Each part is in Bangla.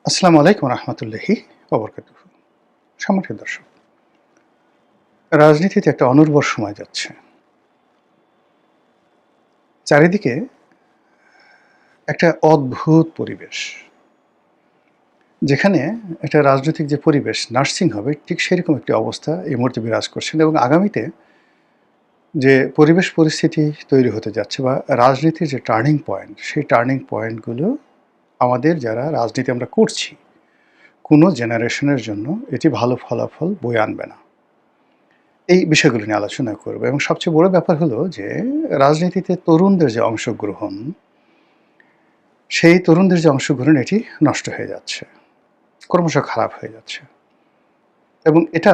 আসসালামু আলাইকুম রহমতুল্লাহি ওবরকাতুহু। সম্মানিত দর্শক, রাজনীতিতে একটা অনির্ভর সময় যাচ্ছে। চারিদিকে একটা অদ্ভুত পরিবেশ। যেখানে একটা রাজনৈতিক যে পরিবেশ নার্সিং হবে ঠিক সেরকম একটি অবস্থা এই মুহূর্তে বিরাজ করছেন এবং আগামীতে যে পরিবেশ পরিস্থিতি তৈরি হতে যাচ্ছে বা রাজনীতির যে টার্নিং পয়েন্ট, সেই টার্নিং পয়েন্টগুলো আমাদের যারা রাজনীতি আমরা করছি, কোনো জেনারেশনের জন্য এটি ভালো ফলাফল বয়ে আনবে না। এই বিষয়গুলো নিয়ে আলোচনা করব এবং সবচেয়ে বড় ব্যাপার হলো যে রাজনীতিতে তরুণদের যে অংশগ্রহণ, সেই তরুণদের যে অংশগ্রহণ এটি নষ্ট হয়ে যাচ্ছে। ক্রমশ খারাপ হয়ে যাচ্ছে। এবং এটা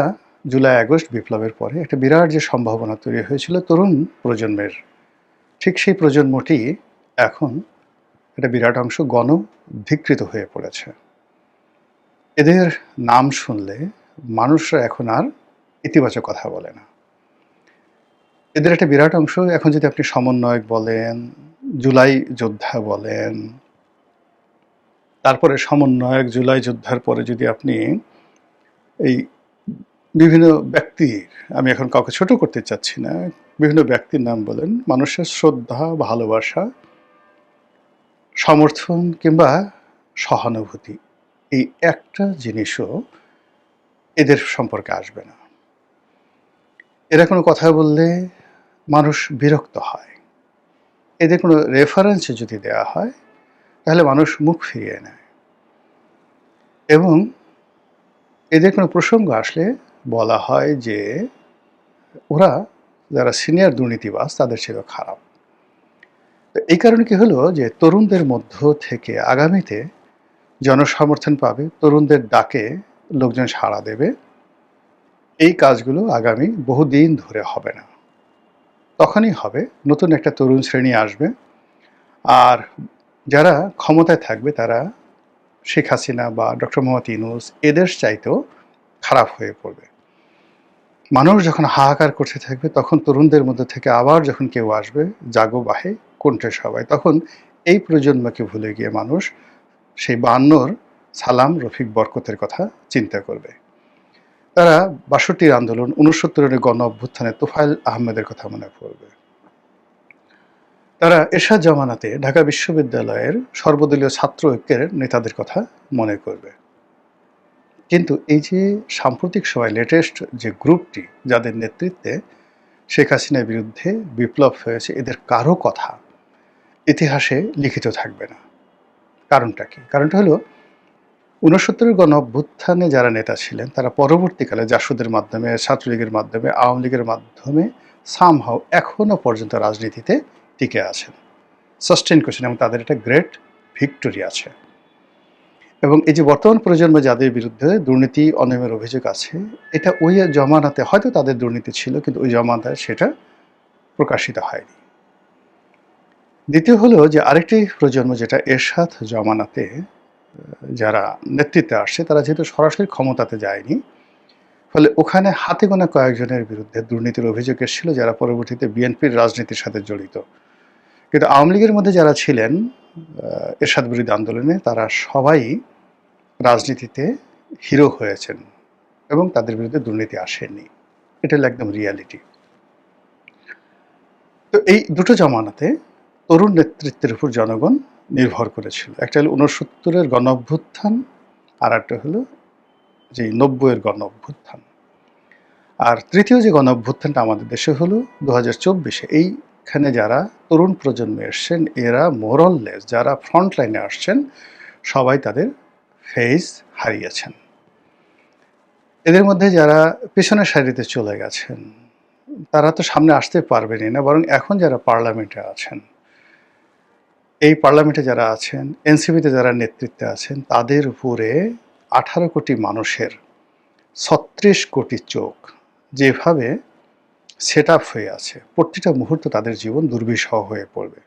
জুলাই-আগস্ট বিপ্লবের পরে একটা বিরাট যে সম্ভাবনা তৈরি হয়েছিল তরুণ প্রজন্মের, ঠিক সেই প্রজন্মটি এখন একটা বিরাট অংশ গণধিকৃত হয়ে পড়েছে। এদের নাম শুনলে মানুষরা এখন আর ইতিবাচক কথা বলে না। এদের একটা বিরাট অংশ এখন যদি আপনি সমন্বয়ক বলেন, জুলাই যোদ্ধা বলেন, তারপরে সমন্বয়ক, জুলাই যোদ্ধার পরে যদি আপনি এই বিভিন্ন ব্যক্তির, আমি এখন কাউকে ছোট করতে চাচ্ছি না, বিভিন্ন ব্যক্তির নাম বলেন, মানুষের শ্রদ্ধা, ভালোবাসা, সমর্থন কিংবা সহানুভূতি, এই একটা জিনিসও এদের সম্পর্কে আসবে না। এরা কোনো কথা বললে মানুষ বিরক্ত হয়। এদের কোনো রেফারেন্স যদি দেওয়া হয় তাহলে মানুষ মুখ ফিরিয়ে নেয় এবং এদের কোনো প্রসঙ্গ আসলে বলা হয় যে ওরা যারা সিনিয়র দুর্নীতিবাজ তাদের চেয়েও খারাপ। তো এই কারণে কি হলো যে তরুণদের মধ্য থেকে আগামীতে জনসমর্থন পাবে, তরুণদের ডাকে লোকজন সাড়া দেবে, এই কাজগুলো আগামী বহুদিন ধরে হবে না। তখনই হবে নতুন একটা তরুণ শ্রেণী আসবে, আর যারা ক্ষমতায় থাকবে তারা শেখ হাসিনা বা ডক্টর মোহাম্মদ ইউনূস এদের চাইতেও খারাপ হয়ে পড়বে। মানুষ যখন হাহাকার করতে থাকবে তখন তরুণদের মধ্যে থেকে আবার যখন কেউ আসবে, জাগো বাহে কণ্ঠে সবাই, তখন এই প্রজন্মকে ভুলে গিয়ে মানুষ সেই ৫২'র সালাম, রফিক, বরকতের কথা চিন্তা করবে। তারা ৬২'র আন্দোলন, ৬৯'র গণ অভ্যুত্থানে তোফায়েল আহমেদের কথা মনে পড়বে। তারা এরশাদ জামানাতে ঢাকা বিশ্ববিদ্যালয়ের সর্বদলীয় ছাত্র ঐক্যের নেতাদের কথা মনে করবে। কিন্তু এই যে সাম্প্রতিক সময় লেটেস্ট যে গ্রুপটি যাদের নেতৃত্বে শেখ হাসিনার বিরুদ্ধে বিপ্লব হয়েছে, এদের কারো কথা ইতিহাসে লিখিত থাকবে না। কারণটা কি? কারণটা হলো ৬৯'র গণ অভ্যুত্থানে যারা নেতা ছিলেন তারা পরবর্তীকালে জাসদের মাধ্যমে, ছাত্রলীগের মাধ্যমে, আওয়ামী লীগের মাধ্যমে সামহাউ এখনো পর্যন্ত রাজনীতিতে টিকে আছেন, সাস্টেইন করছেন এবং তাদের একটা গ্রেট ভিক্টোরি আছে। এবং এই যে বর্তমান প্রজন্মে যাদের বিরুদ্ধে দুর্নীতি, অনিয়মের অভিযোগ আছে, এটা ওই জমানাতে হয়তো তাদের দুর্নীতি ছিল, কিন্তু ওই জমানায় সেটা প্রকাশিত হয়নি। দ্বিতীয় হলো যে আরেকটি প্রজন্ম যেটা এরশাদ জমানাতে যারা নেতৃত্বে আসছে তারা যেহেতু সরাসরি ক্ষমতাতে যায়নি, ফলে ওখানে হাতে গোনা কয়েকজনের বিরুদ্ধে দুর্নীতির অভিযোগ এসেছিল যারা পরবর্তীতে বিএনপির রাজনীতির সাথে জড়িত। কিন্তু আওয়ামী লীগের মধ্যে যারা ছিলেন এরশাদ বিরোধী আন্দোলনে, তারা সবাই রাজনীতিতে হিরো হয়েছেন এবং তাদের বিরুদ্ধে দুর্নীতি আসেনি। এটা হলো একদম রিয়ালিটি। তো এই দুটো জমানাতে তরুণ নেতৃত্বের উপর জনগণ নির্ভর করেছিল। একটা হলো ৬৯'র গণ অভ্যুত্থান, আর একটা হলো যে ৯০'এর গণ অভ্যুত্থান। আর তৃতীয় যে গণ অভ্যুত্থানটা আমাদের দেশে হলো ২০২৪-এ। এইখানে যারা তরুণ প্রজন্মে এসছেন এরা মোরললেস, যারা ফ্রন্ট লাইনে আসছেন সবাই তাদের ফেস হারিয়েছেন। এদের মধ্যে যারা পেছনের সারিতে চলে গেছেন তারা তো সামনে আসতে পারবেনই না, বরং এখন যারা পার্লামেন্টে আছেন, এই পার্লামেন্টে যারা আছেন, এনসিপিতে যারা নেতৃত্বে আছেন, তাদের উপরে ১৮ কোটি মানুষের ৩৬ কোটি চোখ যেভাবে সেট আপ হয়ে আছে, প্রতিটা মুহূর্ত তাদের জীবন দুর্বিষহ হয়ে পড়বে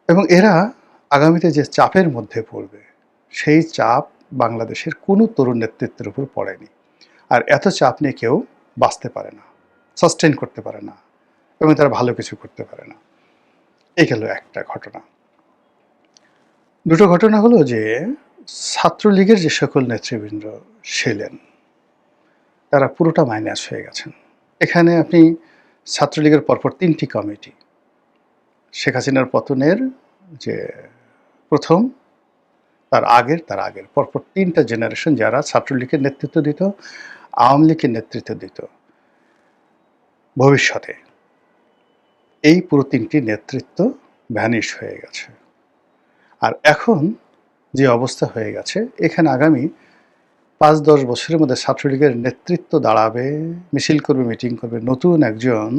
এবং এরা আগামীতে যে চাপের মধ্যে পড়বে সেই চাপ বাংলাদেশের কোনো তরুণ নেতৃত্বের উপর পড়েনি। আর এত চাপ নিয়ে কেউ বাঁচতে পারে না, সাস্টেইন করতে পারে না এবং তারা ভালো কিছু করতে পারে না। এই গেল একটা ঘটনা। দুটো ঘটনা হলো যে ছাত্রলীগের যে সকল নেতৃবৃন্দ ছিলেন তারা পুরোটা মাইনাস হয়ে গেছেন। এখানে আপনি ছাত্রলীগের পরপর ৩টি কমিটি, শেখ হাসিনার পতনের যে প্রথম, তার আগের পরপর ৩টা জেনারেশন যারা ছাত্রলীগের নেতৃত্ব দিত, আওয়ামী লীগের নেতৃত্ব দিত ভবিষ্যতে, এই পুরো ৩টি নেতৃত্ব ভ্যানিশ হয়ে গেছে। আর এখন যে অবস্থা হয়ে গেছে, এখানে আগামী ৫-১০ বছরের মধ্যে ছাত্রলীগের নেতৃত্ব দাঁড়াবে, মিছিল করবে, মিটিং করবে নতুন একজন,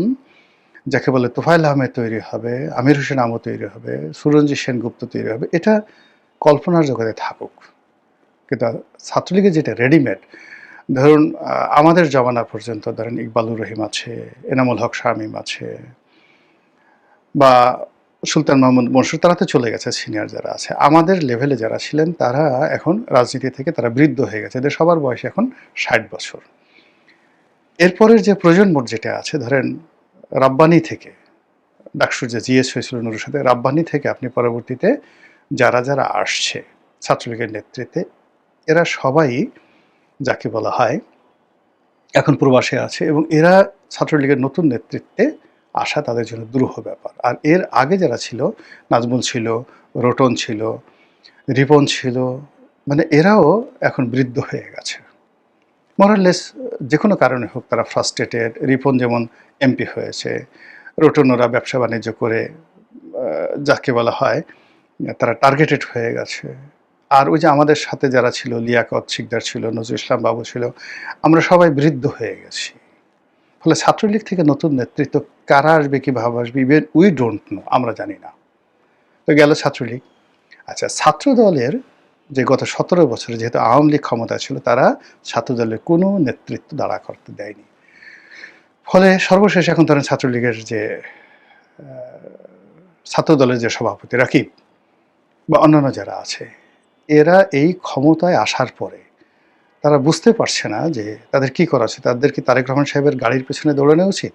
যাকে বলে তোফায়েল আহমেদ তৈরি হবে, আমির হোসেন আমও তৈরি হবে, সুরঞ্জিত সেনগুপ্ত তৈরি হবে। এটা কল্পনার জগতে থাকুক, কিন্তু ছাত্রলীগের যেটা রেডিমেড, ধরুন আমাদের জমানা পর্যন্ত ধরেন ইকবালুর রহিম আছে, এনামুল হক শামীম আছে, বা সুলতান মাহমুদ মনসুর, তারা তো চলে গেছে। সিনিয়র যারা আছে, আমাদের লেভেলে যারা ছিলেন তারা এখন রাজনীতি থেকে তারা বৃদ্ধ হয়ে গেছে, এদের সবার বয়স এখন ৬০ বছর। এরপরের যে প্রজন্ম যেটা আছে, ধরেন রাব্বানি থেকে, ডাকসুর যে জিএস হয়েছিল নুরুর সাথে, রাব্বানি থেকে আপনি পরবর্তীতে যারা যারা আসছে ছাত্রলীগের নেতৃত্বে, এরা সবাই যাকে বলা হয় এখন প্রবাসে আছে, এবং এরা ছাত্রলীগের নতুন নেতৃত্বে আসা তাদের জন্য দুরূহ ব্যাপার। আর এর আগে যারা ছিল, নাজমুল ছিল, রোটন ছিল, রিপন ছিল, মানে এরাও এখন বৃদ্ধ হয়ে গেছে। মোরাললেস যে কোনো কারণে হোক তারা ফ্রাস্ট্রেটেড। রিপন যেমন এমপি হয়েছে, রোটন ওরা ব্যবসা বাণিজ্য করে যাকে বলা হয় তারা টার্গেটেড হয়ে গেছে। আর ওই যে আমাদের সাথে যারা ছিল, লিয়াকত শিকদার ছিল, নজরুল ইসলাম বাবু ছিল, আমরা সবাই বৃদ্ধ হয়ে গেছি। ফলে ছাত্রলীগ থেকে নতুন নেতৃত্ব কারা আসবে, কীভাবে আসবে, ইভেন উই ডোন্ট নো, আমরা জানি না। তো গেল ছাত্রলীগ। আচ্ছা, ছাত্র দলের যে গত ১৭ বছরে যেহেতু আওয়ামী লীগ ক্ষমতা ছিল, তারা ছাত্র দলের কোনো নেতৃত্ব দাঁড়া করতে দেয়নি। ফলে সর্বশেষ এখন ধরেন ছাত্রলীগের যে ছাত্র দলের যে সভাপতি রাকিব বা অন্যান্য যারা আছে, এরা এই ক্ষমতায় আসার পরে তারা বুঝতে পারছে না যে তাদের কি করা উচিত। তাদের কি তারেক রহমান সাহেবের গাড়ির পেছনে দৌড়ানো উচিত,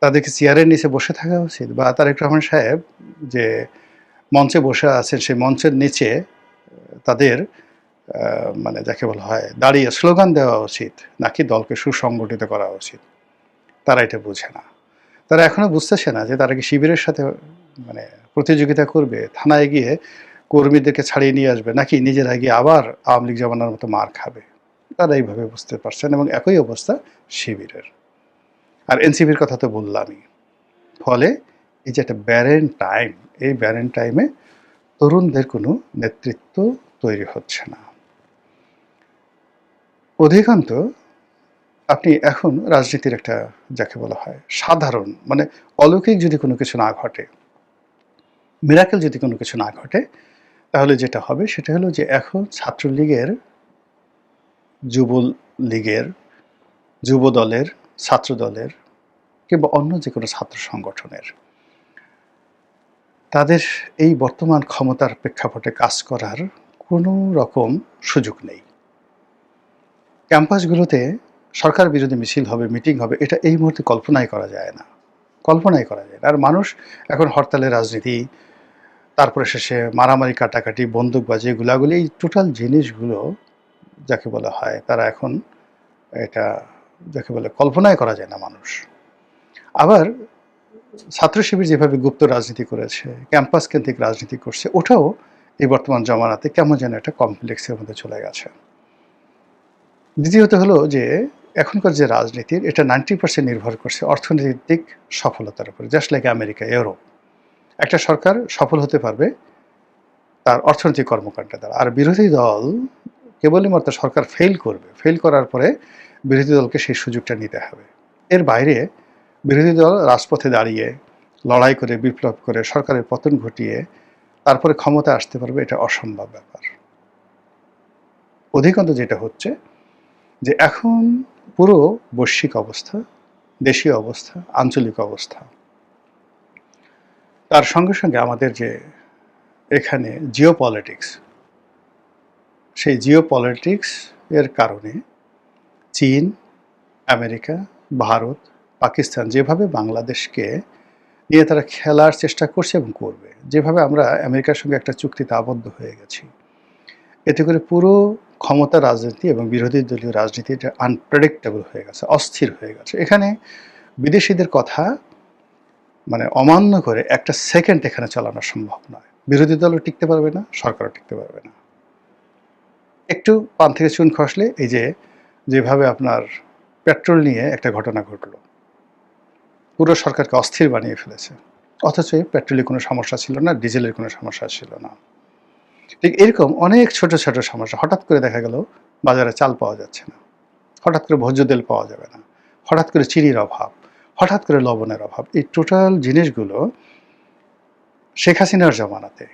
তাদেরকে চেয়ারের নিচে বসে থাকা উচিত, বা তারেক রহমান সাহেব যে মঞ্চে বসে আছেন সেই মঞ্চের নিচে তাদের মানে যাকে বলা হয় দাঁড়িয়ে স্লোগান দেওয়া উচিত, নাকি দলকে সুসংগঠিত করা উচিত, তারা এটা বুঝে না। তারা এখনো বুঝতেছে না যে তারা কি শিবিরের সাথে মানে প্রতিযোগিতা করবে, থানায় গিয়ে কর্মীদেরকে ছাড়িয়ে নিয়ে আসবে, নাকি নিজেরা গিয়ে আবার আওয়ামী লীগ জমানার মতো মার খাবে। তারা এইভাবে বুঝতে পারছেন, এবং একই অবস্থা শিবিরের। আর এনসিপির কথা তো বললামই। ফলে এই যে একটা ব্যারেন টাইম, এই ব্যারেন টাইমে তরুণদের কোনো নেতৃত্ব তৈরি হচ্ছে না। অধিকান্ত আপনি এখন রাজনীতির একটা যাকে বলা হয় সাধারণ, মানে অলৌকিক যদি কোনো কিছু না ঘটে, মিরাকেল যদি কোনো কিছু না ঘটে, তাহলে যেটা হবে সেটা হলো যে এখন ছাত্রলীগের, যুবলীগের, যুব দলের, ছাত্র দলের কিংবা অন্য যে কোনো ছাত্র সংগঠনের, তাদের এই বর্তমান ক্ষমতার প্রেক্ষাপটে কাজ করার কোনো রকম সুযোগ নেই। ক্যাম্পাসগুলোতে সরকার বিরোধী মিছিল হবে, মিটিং হবে, এটা এই মুহূর্তে কল্পনাই করা যায় না, কল্পনাই করা যায় না। আর মানুষ এখন হরতালের রাজনীতি, তারপরে শেষে মারামারি, কাটাকাটি, বন্দুকবাজি, গুলাগুলি, এই টোটাল জিনিসগুলো যাকে বলা হয় তারা এখন এটা যাকে বলে কল্পনাই করা যায় না মানুষ। আবার ছাত্র শিবির যেভাবে গুপ্ত রাজনীতি করেছে, ক্যাম্পাস কেন্দ্রিক রাজনীতি করছে, ওটাও এই বর্তমান জমানাতে কেমন যেন একটা কমপ্লেক্সের মধ্যে চলে গেছে। দ্বিতীয়ত হলো যে এখনকার যে রাজনীতির, এটা 90% নির্ভর করছে অর্থনৈতিক সফলতার উপরে। জাস্ট লাইক আমেরিকা, ইউরোপ, একটা সরকার সফল হতে পারবে তার অর্থনৈতিক কর্মকাণ্ডের দ্বারা। আর বিরোধী দল কেবলই মাত্র সরকার ফেল করবে, ফেল করার পরে বিরোধী দলকে সেই সুযোগটা নিতে হবে। এর বাইরে বিরোধী দল রাজপথে দাঁড়িয়ে লড়াই করে, বিপ্লব করে, সরকারের পতন ঘটিয়ে তারপরে ক্ষমতা আসতে পারবে, এটা অসম্ভব ব্যাপার। অধিকাংশ যেটা হচ্ছে যে এখন পুরো বৈশ্বিক অবস্থা, দেশীয় অবস্থা, আঞ্চলিক অবস্থা, তার সঙ্গে সঙ্গে আমাদের যে এখানে জিওপলিটিক্স, সেই জিওপলিটিক্স এর কারণে চীন, আমেরিকা, ভারত, পাকিস্তান যেভাবে বাংলাদেশকে নিয়ে তারা খেলার চেষ্টা করছে এবং করবে, যেভাবে আমরা আমেরিকার সঙ্গে একটা চুক্তিতে আবদ্ধ হয়ে গেছি, এতে করে পুরো ক্ষমতা রাজনীতি এবং বিরোধী দলীয় রাজনীতিটা আনপ্রেডিক্টেবল হয়ে গেছে, অস্থির হয়ে গেছে। এখানে বিদেশিদের কথা মানে অমান্য করে একটা সেকেন্ড এখানে চালানো সম্ভব নয়। বিরোধী দলও টিকতে পারবে না, সরকারও টিকতে পারবে না। একটু পান থেকে চুন খসলে এই যেভাবে আপনার পেট্রোল নিয়ে একটা ঘটনা ঘটলো, পুরো সরকারকে অস্থির বানিয়ে ফেলেছে। অথচ পেট্রোলে কোনো সমস্যা ছিল না, ডিজেলের কোনো সমস্যা ছিল না। ঠিক এরকম অনেক ছোট ছোট সমস্যা। হঠাৎ করে দেখা গেল বাজারে চাল পাওয়া যাচ্ছে না, হঠাৎ করে ভোজ্য তেল পাওয়া যাবে না, হঠাৎ করে চিনির অভাব, হঠাৎ করে লবণের অভাব। এই টোটাল জিনিসগুলো শেখ হাসিনার জমানাতে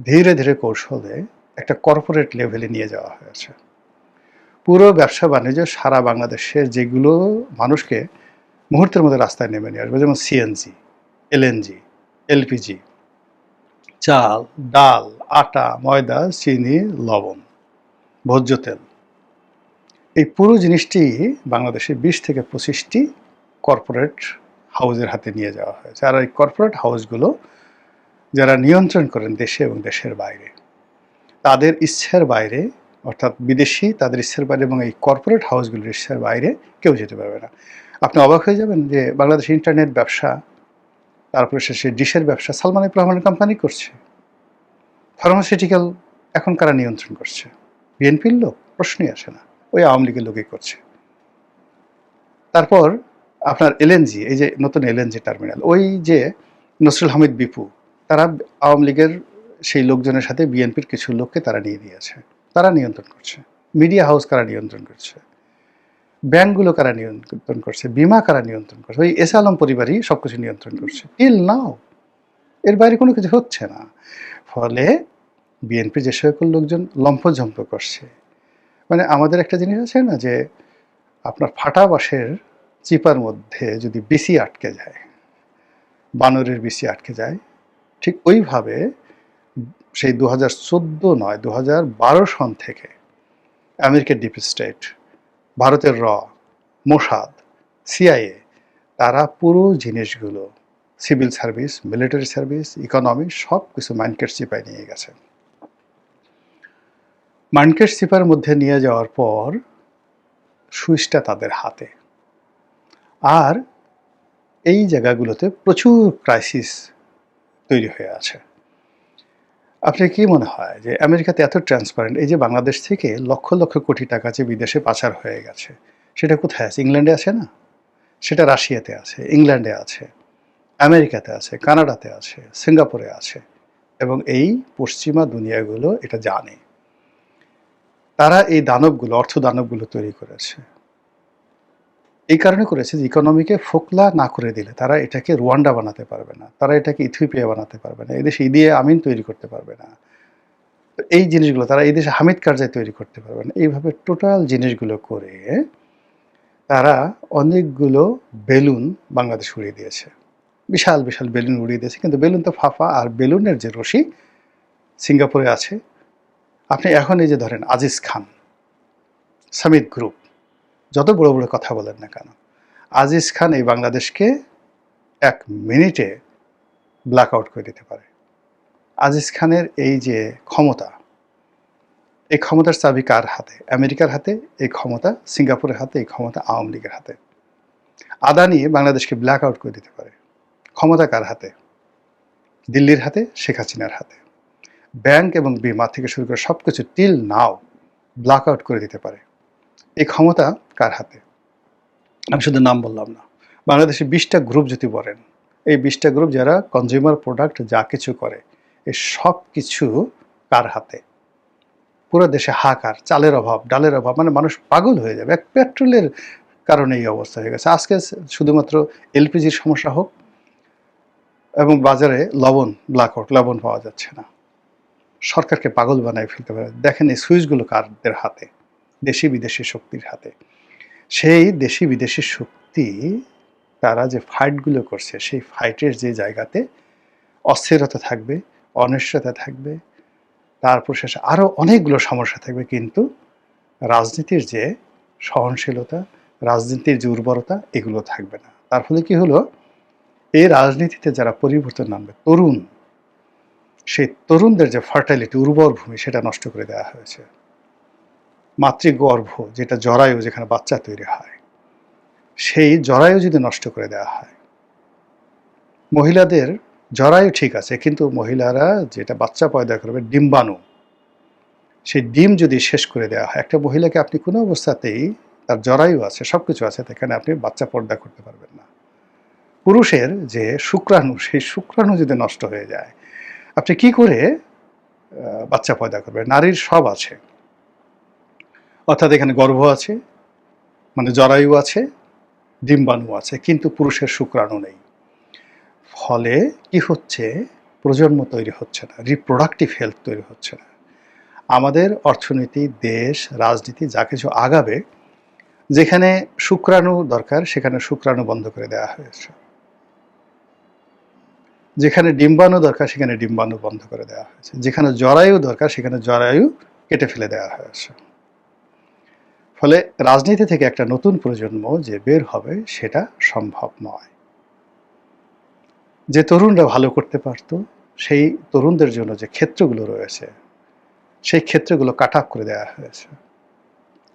ধীরে ধীরে কৌশলে একটা কর্পোরেট লেভেলে নিয়ে যাওয়া হয়েছে। পুরো ব্যবসা বাণিজ্য সারা বাংলাদেশের যেগুলো মানুষকে মুহূর্তের মধ্যে রাস্তায় নেমে নিয়ে আসবে, যেমন সিএনজি, এলএনজি, এলপিজি, চাল, ডাল, আটা, ময়দা, চিনি, লবণ, ভোজ্য তেল, এই পুরো জিনিসটি বাংলাদেশে 20 থেকে 25টি কর্পোরেট হাউসের হাতে নিয়ে যাওয়া হয়েছে। আর এই কর্পোরেট হাউসগুলো যারা নিয়ন্ত্রণ করেন দেশে এবং দেশের বাইরে, তাদের ইচ্ছার বাইরে, অর্থাৎ বিদেশি তাদের ইচ্ছার বাইরে এবং এই কর্পোরেট হাউসগুলোর ইচ্ছার বাইরে কেউ যেতে পারবে না। আপনি অবাক হয়ে যাবেন যে বাংলাদেশ ইন্টারনেট ব্যবসা, তারপরে শেষে ডিশের ব্যবসা সালমান এফ রহমানের কোম্পানি করছে। ফার্মাসিউটিক্যাল এখন কারা নিয়ন্ত্রণ করছে? বিএনপির লোক? প্রশ্নই আসে না, ওই আওয়ামী লীগের লোকই করছে। তারপর আপনার এলএনজি, এই যে নতুন এলএনজি টার্মিনাল, ওই যে নসরুল হামিদ বিপু, তারা আওয়ামী লীগের সেই লোকজনের সাথে বিএনপির কিছু লোককে তারা নিয়ে দিয়েছে, তারা নিয়ন্ত্রণ করছে। মিডিয়া হাউস কারা নিয়ন্ত্রণ করছে? ব্যাংকগুলো কারা নিয়ন্ত্রণ করছে? বিমা কারা নিয়ন্ত্রণ করছে? ওই এস আলম পরিবারই সবকিছু নিয়ন্ত্রণ করছে টিল নাও। এর বাইরে কোনো কিছু হচ্ছে না। ফলে বিএনপি যে সকল লোকজন লম্ফঝম্প করছে, মানে আমাদের একটা জিনিস আছে না যে আপনার ফাটা বাঁশের চিপার মধ্যে যদি বিসি আটকে যায়, বানরের বিসি আটকে যায়, ঠিক ওইভাবে সেই 2014 নয় 2012 সন থেকে আমেরিকার ডিপ স্টেট, ভারতের মোসাদ, সিআইএ, তারা পুরো জিনিসগুলো civil service, military service, economy সব কিছু মাইনকেট চিপায় নিয়ে গেছে। মাইনকেট চিপার মধ্যে নিয়ে যাওয়ার পর সুইচটা তাদের হাতে। আর এই জায়গাগুলোতে প্রচুর ক্রাইসিস তৈরি হয়ে আছে। আপনার কি মনে হয় যে আমেরিকাতে এত ট্রান্সপারেন্ট, এই যে বাংলাদেশ থেকে লক্ষ লক্ষ কোটি টাকা যে বিদেশে পাচার হয়ে গেছে, সেটা কোথায় আছে? ইংল্যান্ডে আছে না? সেটা রাশিয়াতে আছে, ইংল্যান্ডে আছে, আমেরিকাতে আছে, কানাডাতে আছে, সিঙ্গাপুরে আছে, এবং এই পশ্চিমা দুনিয়াগুলো এটা জানে। তারা এই দানবগুলো, অর্থ দানবগুলো তৈরি করেছে। এই কারণে করেছে যে ইকোনমিকে ফোকলা না করে দিলে তারা এটাকে রুয়ান্ডা বানাতে পারবে না, তারা এটাকে ইথিওপিয়া বানাতে পারবে না, এদেশে ইদিয়ে আমিন তৈরি করতে পারবে না, এই জিনিসগুলো তারা এই দেশে হামিদ কারজাই তৈরি করতে পারবে না। এইভাবে টোটাল জিনিসগুলো করে তারা অনেকগুলো বেলুন বাংলাদেশ উড়িয়ে দিয়েছে, বিশাল বিশাল বেলুন উড়িয়ে দিয়েছে। কিন্তু বেলুন তো ফাঁপা, আর বেলুনের যে রশি সিঙ্গাপুরে আছে। আপনি এখন এই যে ধরেন আজিজ খান, সামিট গ্রুপ, যত বড় বড় কথা বলেন না কেন, আজিজ খান এই বাংলাদেশকে 1 মিনিটে ব্ল্যাক আউট করে দিতে পারে। আজিজ খানের এই যে ক্ষমতা, এই ক্ষমতার চাবি কার হাতে? আমেরিকার হাতে এই ক্ষমতা, সিঙ্গাপুরের হাতে এই ক্ষমতা, আওয়ামী লীগের হাতে। আদানি বাংলাদেশকে ব্ল্যাক আউট করে দিতে পারে। ক্ষমতা কার হাতে? দিল্লির হাতে, শেখ হাসিনার হাতে। ব্যাংক এবং বিমা থেকে শুরু করে সব কিছু টিল নাও ব্ল্যাক আউট করে দিতে পারে। এই ক্ষমতা কার হাতে? আমি শুধু নাম বললাম না, বাংলাদেশে 20টা গ্রুপ যদি বলেন, এই 20টা গ্রুপ যারা কনজিউমার প্রোডাক্ট যা কিছু করে, এই সব কিছু কার হাতে? পুরো দেশে হাহাকার, চালের অভাব, ডালের অভাব, মানে মানুষ পাগল হয়ে যাবে। এক পেট্রোলের কারণে এই অবস্থা হয়ে গেছে। আজকে শুধুমাত্র এলপিজির সমস্যা হোক, এবং বাজারে লবণ, ব্ল্যাক আউট, লবণ পাওয়া যাচ্ছে না, সরকারকে পাগল বানায় ফেলতে পারে। দেখেন এই সুইচগুলো কারদের হাতে? দেশি বিদেশি শক্তির হাতে। সেই দেশি বিদেশি শক্তি তারা যে ফাইটগুলো করছে, সেই ফাইটের যে জায়গাতে অস্থিরতা থাকবে, অনিশ্চয়তা থাকবে, তারপর শেষে আরও অনেকগুলো সমস্যা থাকবে, কিন্তু রাজনীতির যে সহনশীলতা, রাজনীতির যে উর্বরতা, এগুলো থাকবে না। তার ফলে কি হলো, এই রাজনীতিতে যারা পরিবর্তন আনবে, তরুণ, সেই তরুণদের যে ফার্টাইলিটি, উর্বর ভূমি, সেটা নষ্ট করে দেওয়া হয়েছে। মাতৃগর্ভ, যেটা জরায়ু, যেখানে বাচ্চা তৈরি হয়, সেই জরায়ু যদি নষ্ট করে দেওয়া হয়, মহিলাদের জরায়ু ঠিক আছে, কিন্তু মহিলারা যেটা বাচ্চা পয়দা করবে, ডিম্বাণু, সেই ডিম যদি শেষ করে দেওয়া হয়, একটা মহিলাকে আপনি কোনো অবস্থাতেই, তার জরায়ু আছে, সব কিছু আছে, সেখানে আপনি বাচ্চা পর্দা করতে পারবেন না। পুরুষের যে শুক্রাণু, সেই শুক্রাণু যদি নষ্ট হয়ে যায়, আপনি কি করে বাচ্চা পয়দা করবেন? নারীর সব আছে, অর্থাৎ এখানে গর্ভ আছে, মানে জরায়ু আছে, ডিম্বাণু আছে, কিন্তু পুরুষের শুক্রাণু নেই। ফলে কি হচ্ছে? প্রজন্ম তৈরি হচ্ছে না, রিপ্রোডাক্টিভ হেলথ তৈরি হচ্ছে না। আমাদের অর্থনীতি, দেশ, রাজনীতি যা কিছু আগাবে, যেখানে শুক্রাণু দরকার সেখানে শুক্রাণু বন্ধ করে দেওয়া হয়েছে, যেখানে ডিম্বাণু দরকার সেখানে ডিম্বাণু বন্ধ করে দেওয়া হয়েছে, যেখানে জরায়ু দরকার সেখানে জরায়ু কেটে ফেলে দেওয়া হয়েছে। ফলে রাজনীতি থেকে একটা নতুন প্রজন্ম যে বের হবে, সেটা সম্ভব নয়। যে তরুণরা ভালো করতে পারত, সেই তরুণদের জন্য যে ক্ষেত্রগুলো রয়েছে, সেই ক্ষেত্রগুলো কাট আপ করে দেওয়া হয়েছে।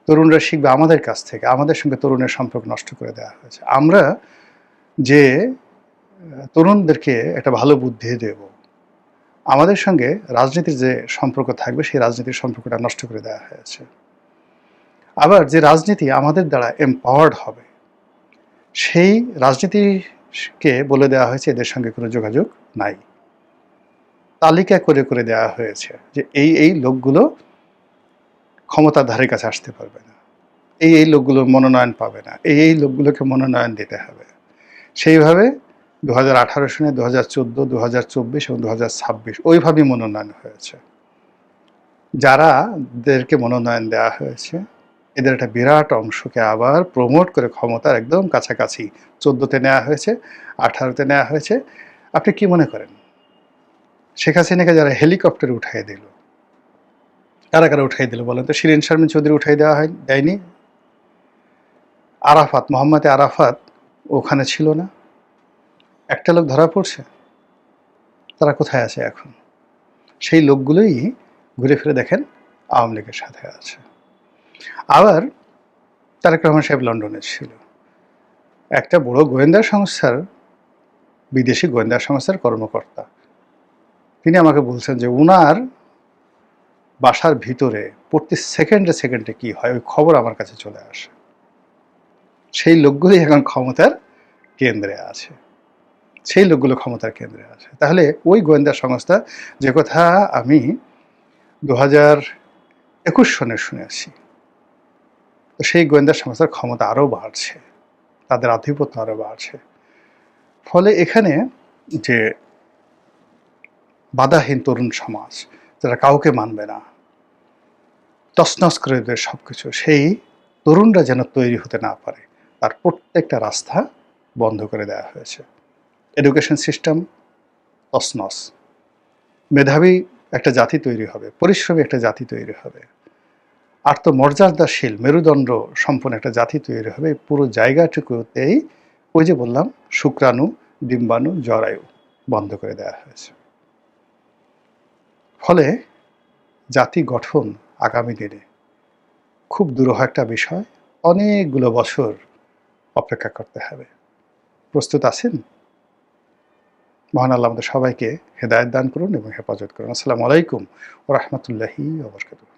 তরুণরা শিখবে আমাদের কাছ থেকে, আমাদের সঙ্গে তরুণের সম্পর্ক নষ্ট করে দেওয়া হয়েছে। আমরা যে তরুণদেরকে একটা ভালো বুদ্ধি দেব, আমাদের সঙ্গে রাজনীতির যে সম্পর্ক থাকবে, সেই রাজনীতির সম্পর্কটা নষ্ট করে দেওয়া হয়েছে। আবার যে রাজনীতি আমাদের দ্বারা এম্পাওয়ার্ড হবে, সেই রাজনীতিকে বলে দেওয়া হয়েছে এদের সঙ্গে কোনো যোগাযোগ নাই। তালিকা করে করে দেওয়া হয়েছে যে এই লোকগুলো ক্ষমতার ধারে কাছে আসতে পারবে না, এই লোকগুলোর মনোনয়ন পাবে না, এই লোকগুলোকে মনোনয়ন দিতে হবে। সেইভাবে 2018 সনে 2014, 2024 এবং 2026 ওইভাবেই মনোনয়ন হয়েছে। যারাদেরকে মনোনয়ন দেওয়া হয়েছে, এদের একটা বিরাট অংশকে আবার প্রমোট করে ক্ষমতার একদম কাছাকাছি 14তে নেওয়া হয়েছে, 18তে নেওয়া হয়েছে। আপনি কি মনে করেন, শেখ হাসিনাকে যারা হেলিকপ্টারে উঠাই দিল, কারা কারা উঠাই দিল বলেন তো? শিরিন শারমিন চৌধুরী উঠাই দেওয়া দেয়নি? আরাফাত, মোহাম্মদ আরাফাত ওখানে ছিল না? একটা লোক ধরা পড়ছে? তারা কোথায় আছে এখন? সেই লোকগুলোই ঘুরে ফিরে দেখেন আওয়ামী লীগের সাথে আছে। আবার তারেক রহমান সাহেব লন্ডনে ছিল, একটা বড় গোয়েন্দা সংস্থার, বিদেশি গোয়েন্দা সংস্থার কর্মকর্তা। তিনি আমাকে বলছেন যে উনার বাসার ভিতরে প্রতি সেকেন্ডে সেকেন্ডে কি হয়, ওই খবর আমার কাছে চলে আসে। সেই লোকগুলি এখন ক্ষমতার কেন্দ্রে আছে, সেই লোকগুলো ক্ষমতার কেন্দ্রে আছে। তাহলে ওই গোয়েন্দা সংস্থা, যে কথা আমি 2021 সনে শুনেছি, তো সেই গোয়েন্দা সংস্থার ক্ষমতা আরও বাড়ছে, তাদের আধিপত্য আরও বাড়ছে। ফলে এখানে যে বাধাহীন তরুণ সমাজ, যারা কাউকে মানবে না, তছনছ করে দেবে সব কিছু, সেই তরুণরা যেন তৈরি হতে না পারে, তার প্রত্যেকটা রাস্তা বন্ধ করে দেওয়া হয়েছে। এডুকেশন সিস্টেম তছনছ, মেধাবী একটা জাতি তৈরি হবে, পরিশ্রমী একটা জাতি তৈরি হবে, আত্মমর্যাদাশীল মেরুদণ্ড সম্পন্ন একটা জাতি তৈরি হবে। পুরো জায়গাটুকুতেই ওই যে বললাম, শুক্রাণু, ডিম্বাণু, জরায়ু বন্ধ করে দেওয়া হয়েছে। ফলে জাতি গঠন আগামী দিনে খুব দুরূহ একটা বিষয়, অনেকগুলো বছর অপেক্ষা করতে হবে। প্রস্তুত আছেন? মহান আল্লাহ আমাদের সবাইকে হেদায়েত দান করুন এবং হেফাজত করুন। আসসালামু আলাইকুম ওয়া রাহমাতুল্লাহি ওয়া বারাকাতুহু।